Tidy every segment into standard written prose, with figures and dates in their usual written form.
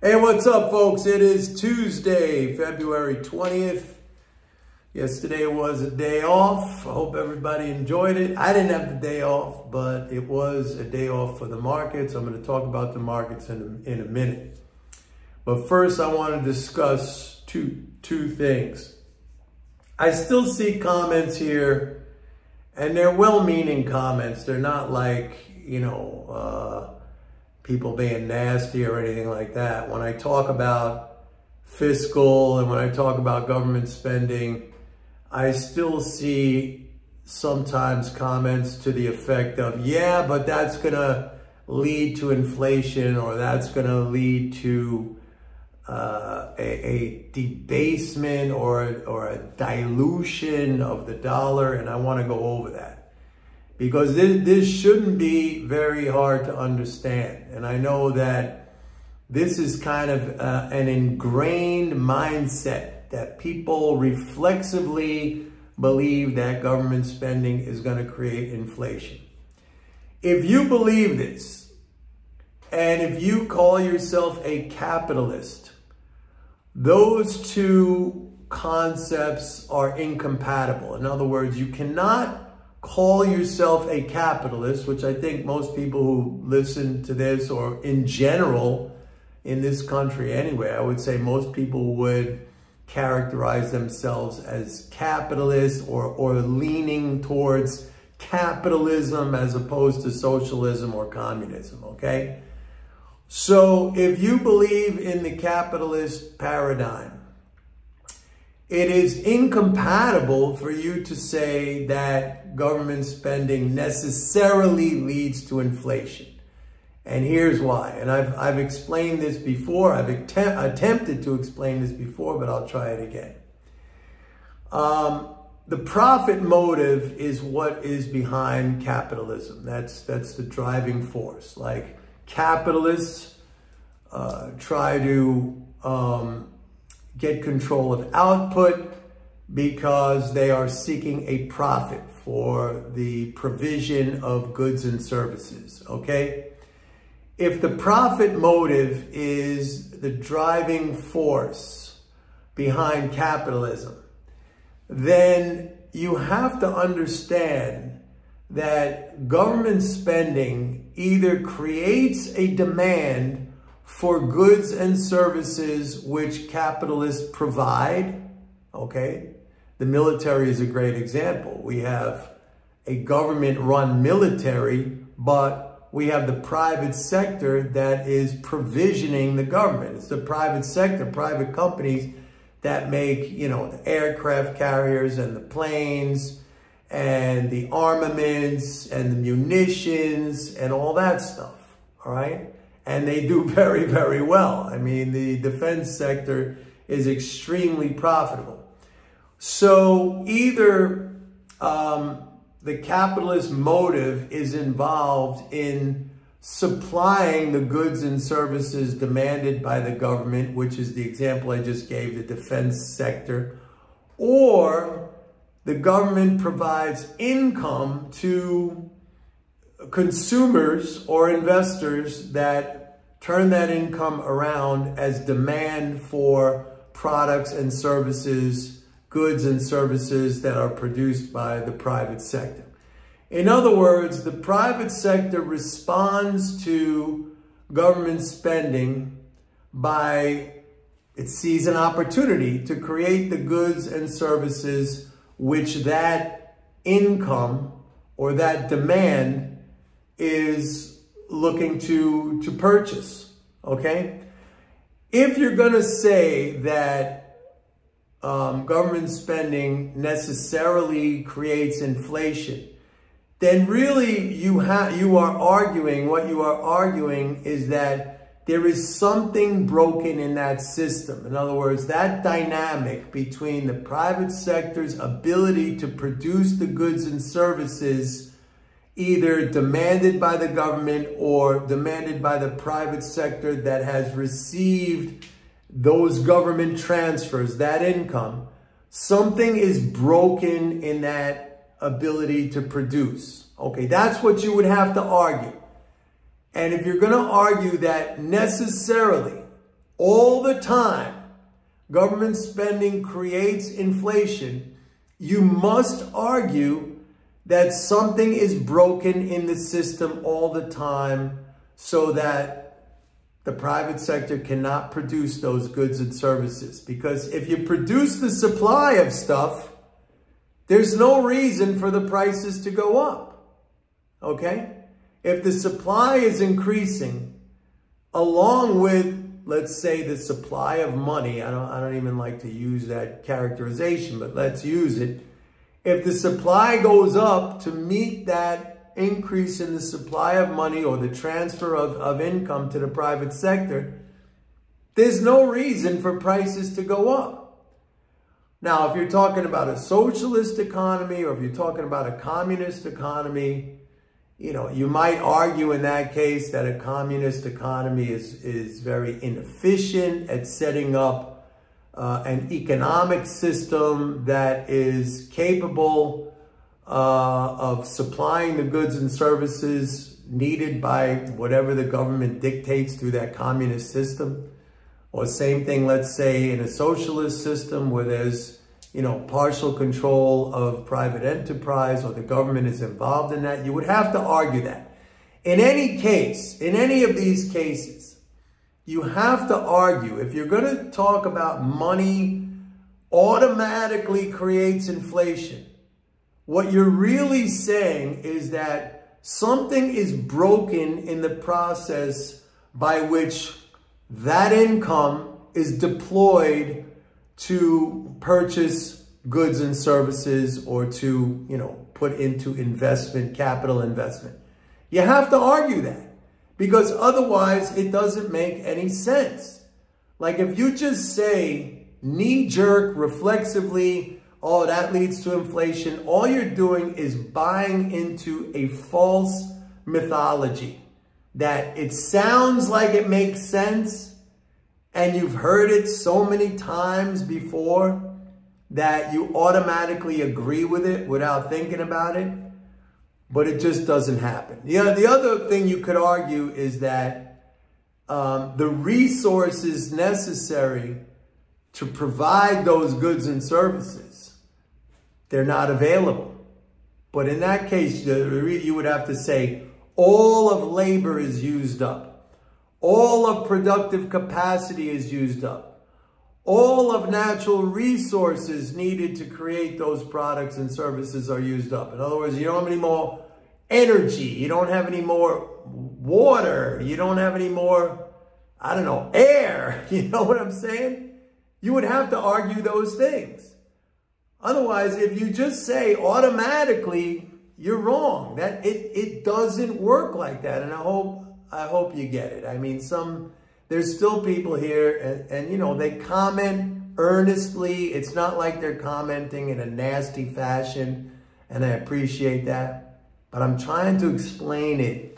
Hey, what's up, folks? It is Tuesday, February 20th. Yesterday was a day off. I hope everybody enjoyed it. I didn't have the day off, but it was a day off for the markets. I'm going to talk about the markets in a minute. But first, I want to discuss two things. I still see comments here, and they're well-meaning comments. They're not like, people being nasty or anything like that. When I talk about fiscal and when I talk about government spending, I still see sometimes comments to the effect of, yeah, but that's going to lead to inflation, or that's going to lead to a debasement or a dilution of the dollar. And I want to go over that, because this shouldn't be very hard to understand. And I know that this is kind of an ingrained mindset that people reflexively believe that government spending is going to create inflation. If you believe this, and if you call yourself a capitalist, those two concepts are incompatible. In other words, you cannot call yourself a capitalist, which I think most people who listen to this, or in general in this country anyway, I would say most people would characterize themselves as capitalists or leaning towards capitalism as opposed to socialism or communism, okay? So if you believe in the capitalist paradigm, it is incompatible for you to say that government spending necessarily leads to inflation. And here's why. And I've explained this before. I've attempted to explain this before, but I'll try it again. The profit motive is what is behind capitalism. That's the driving force. Like, capitalists try to get control of output because they are seeking a profit for the provision of goods and services, okay? If the profit motive is the driving force behind capitalism, then you have to understand that government spending either creates a demand for goods and services which capitalists provide, okay? The military is a great example. We have a government-run military, but we have the private sector that is provisioning the government. It's the private sector, private companies that make, the aircraft carriers and the planes and the armaments and the munitions and all that stuff, all right? And they do very, very well. I mean, the defense sector is extremely profitable. So either the capitalist motive is involved in supplying the goods and services demanded by the government, which is the example I just gave, the defense sector, or the government provides income to consumers or investors that turn that income around as demand for products and services, goods and services that are produced by the private sector. In other words, the private sector responds to government spending by, it sees an opportunity to create the goods and services which that income or that demand is looking to purchase, okay? If you're going to say that government spending necessarily creates inflation, then really you are arguing, what you are arguing is that there is something broken in that system. In other words, that dynamic between the private sector's ability to produce the goods and services either demanded by the government or demanded by the private sector that has received those government transfers, that income, something is broken in that ability to produce. Okay, that's what you would have to argue. And if you're going to argue that necessarily all the time, government spending creates inflation, you must argue that something is broken in the system all the time so that the private sector cannot produce those goods and services. Because if you produce the supply of stuff, there's no reason for the prices to go up, okay? If the supply is increasing, along with, let's say, the supply of money, I don't even like to use that characterization, but let's use it. If the supply goes up to meet that increase in the supply of money or the transfer of income to the private sector, there's no reason for prices to go up. Now, if you're talking about a socialist economy or if you're talking about a communist economy, you know, you might argue in that case that a communist economy is very inefficient at setting up an economic system that is capable of supplying the goods and services needed by whatever the government dictates through that communist system. Or same thing, let's say, in a socialist system where there's, you know, partial control of private enterprise or the government is involved in that. You would have to argue that. In any case, in any of these cases, you have to argue, if you're going to talk about money automatically creates inflation, what you're really saying is that something is broken in the process by which that income is deployed to purchase goods and services or to, you know, put into investment, capital investment. You have to argue that because otherwise it doesn't make any sense. Like if you just say knee-jerk, reflexively, oh, that leads to inflation. All you're doing is buying into a false mythology that it sounds like it makes sense and you've heard it so many times before that you automatically agree with it without thinking about it, but it just doesn't happen. The other thing you could argue is that the resources necessary to provide those goods and services, they're not available. But in that case, you would have to say all of labor is used up. All of productive capacity is used up. All of natural resources needed to create those products and services are used up. In other words, you don't have any more energy. You don't have any more water. You don't have any more, I don't know, air. You know what I'm saying? You would have to argue those things. Otherwise, if you just say automatically, you're wrong. That it doesn't work like that. And I hope you get it. I mean, there's still people here and you know, they comment earnestly. It's not like they're commenting in a nasty fashion, and I appreciate that. But I'm trying to explain it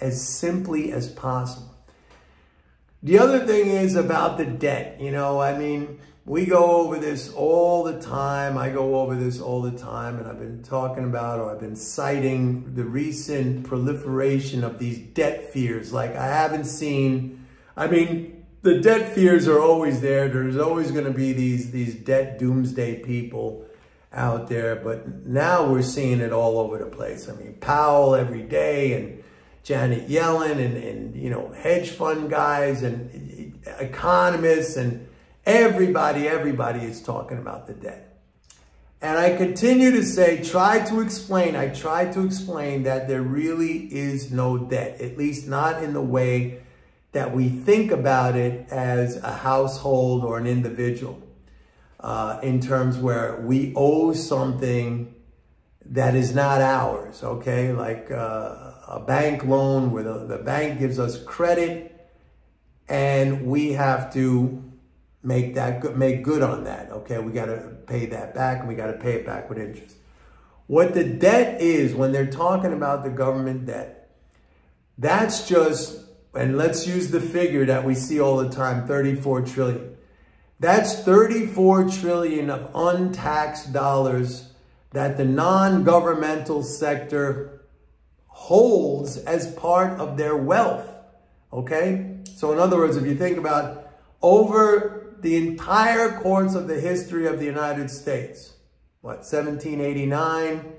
as simply as possible. The other thing is about the debt. You know, I mean, we go over this all the time. I go over this all the time, and I've been talking about, or I've been citing the recent proliferation of these debt fears. Like I haven't seen, I mean, the debt fears are always there. There's always going to be these debt doomsday people out there, but now we're seeing it all over the place. I mean, Powell every day, and Janet Yellen, and you know, hedge fund guys and economists, and everybody is talking about the debt. And I continue to say, I try to explain that there really is no debt, at least not in the way that we think about it as a household or an individual, in terms where we owe something that is not ours, okay? Like a bank loan where the bank gives us credit and we have to make good on that, okay? We got to pay that back, and we got to pay it back with interest. What the debt is, when they're talking about the government debt, that's just, and let's use the figure that we see all the time, 34 trillion. That's 34 trillion of untaxed dollars that the non-governmental sector holds as part of their wealth, okay? So in other words, if you think about over the entire course of the history of the United States. What, 1789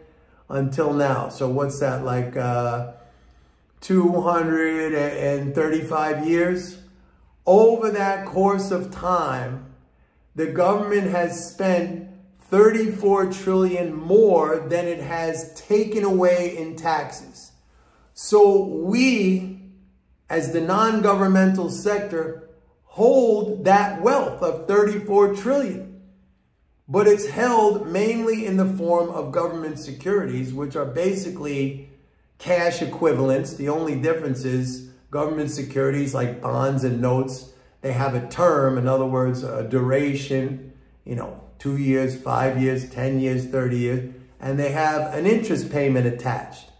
until now. So what's that, like 235 years? Over that course of time, the government has spent 34 trillion more than it has taken away in taxes. So we, as the non-governmental sector, hold that wealth of 34 trillion. But it's held mainly in the form of government securities, which are basically cash equivalents. The only difference is government securities like bonds and notes, they have a term, in other words, a duration, 2 years, 5 years, 10 years, 30 years, and they have an interest payment attached.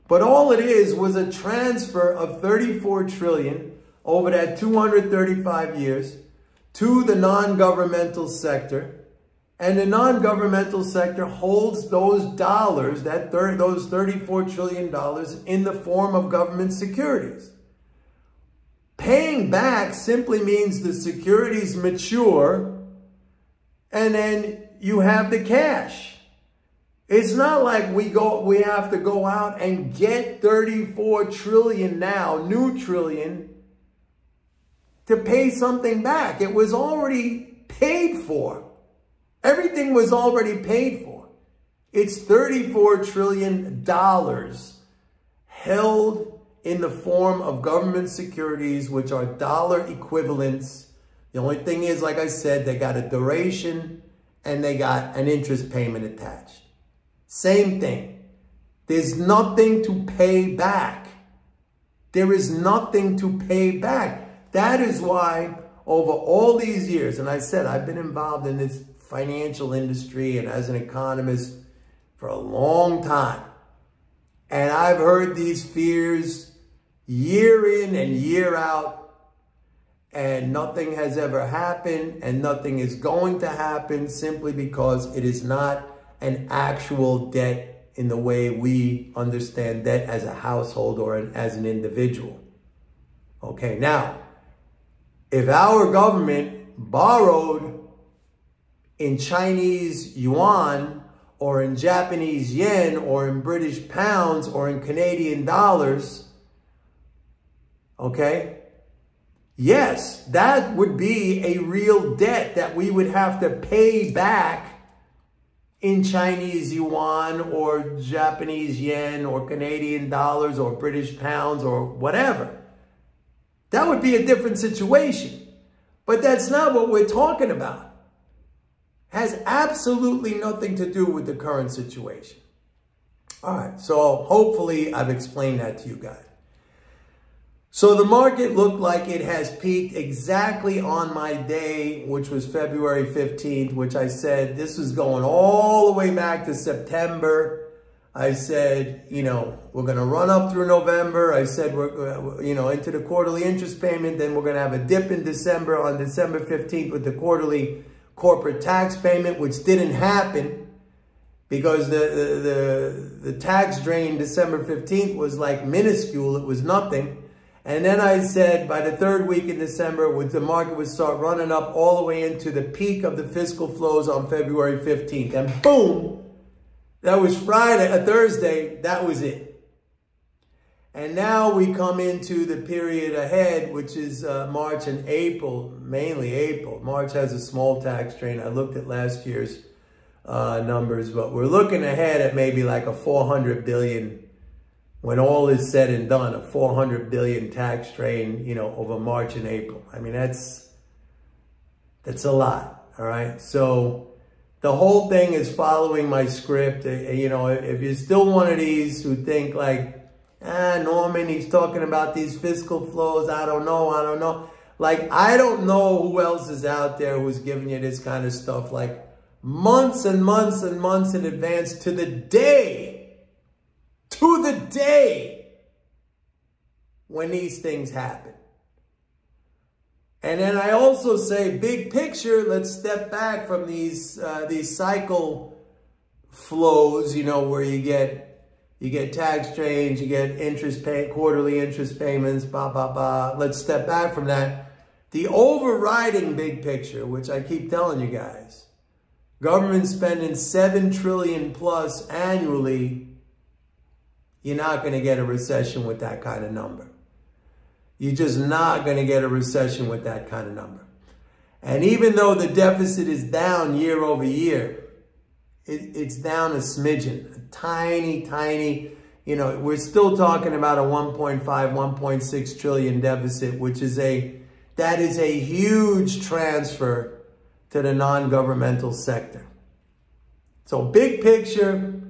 But all it is was a transfer of 34 trillion over that 235 years to the non-governmental sector. And the non-governmental sector holds those dollars, those $34 trillion in the form of government securities. Paying back simply means the securities mature and then you have the cash. It's not like we have to go out and get 34 trillion now, new trillion, to pay something back. It was already paid for. Everything was already paid for. It's $34 trillion held in the form of government securities, which are dollar equivalents. The only thing is, like I said, they got a duration and they got an interest payment attached. Same thing. There's nothing to pay back. There is nothing to pay back. That is why over all these years, and I said I've been involved in this financial industry and as an economist for a long time. And I've heard these fears year in and year out, and nothing has ever happened and nothing is going to happen simply because it is not an actual debt in the way we understand debt as a household or as an individual. Okay, now, if our government borrowed in Chinese yuan or in Japanese yen or in British pounds or in Canadian dollars, okay, yes, that would be a real debt that we would have to pay back in Chinese yuan or Japanese yen or Canadian dollars or British pounds or whatever. That would be a different situation. But that's not what we're talking about. Has absolutely nothing to do with the current situation. All right, so hopefully I've explained that to you guys. So the market looked like it has peaked exactly on my day, which was February 15th, which I said this was going all the way back to September. I said, we're going to run up through November. I said, we're, into the quarterly interest payment. Then we're going to have a dip in December on December 15th with the quarterly corporate tax payment, which didn't happen because the tax drain December 15th was like minuscule. It was nothing. And then I said by the third week in December, the market would start running up all the way into the peak of the fiscal flows on February 15th. And boom, that was Thursday, that was it. And now we come into the period ahead, which is March and April, mainly April. March has a small tax drain. I looked at last year's numbers, but we're looking ahead at maybe like a 400 billion, when all is said and done, a 400 billion tax drain, over March and April. I mean, that's a lot, all right? So the whole thing is following my script. If you're still one of these who think like, Norman, he's talking about these fiscal flows, I don't know. Like, I don't know who else is out there who's giving you this kind of stuff, like months and months and months in advance to the day when these things happen. And then I also say, big picture, let's step back from these cycle flows, where you get tax drains, you get quarterly interest payments, Let's step back from that The overriding big picture, which I keep telling you guys, government spending $7 trillion plus annually, you're not going to get a recession with that kind of number. You're just not going to get a recession with that kind of number. And even though the deficit is down year over year, it's down a smidgen, a tiny, you know, we're still talking about a 1.5, 1.6 trillion deficit, which is that is a huge transfer to the non-governmental sector. So big picture,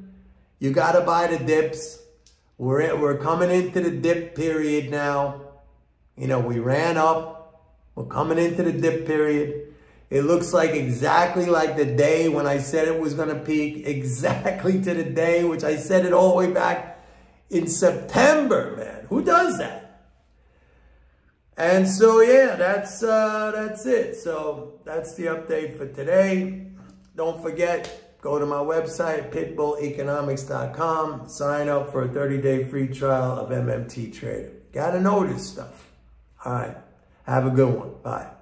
you got to buy the dips. We're coming into the dip period now. You know, we ran up. We're coming into the dip period. It looks like exactly like the day when I said it was going to peak, exactly to the day, which I said it all the way back in September, man. Who does that? And so, yeah, that's it. So that's the update for today. Don't forget, go to my website, pitbulleconomics.com. Sign up for a 30-day free trial of MMT Trader. Got to know this stuff. All right. Have a good one. Bye.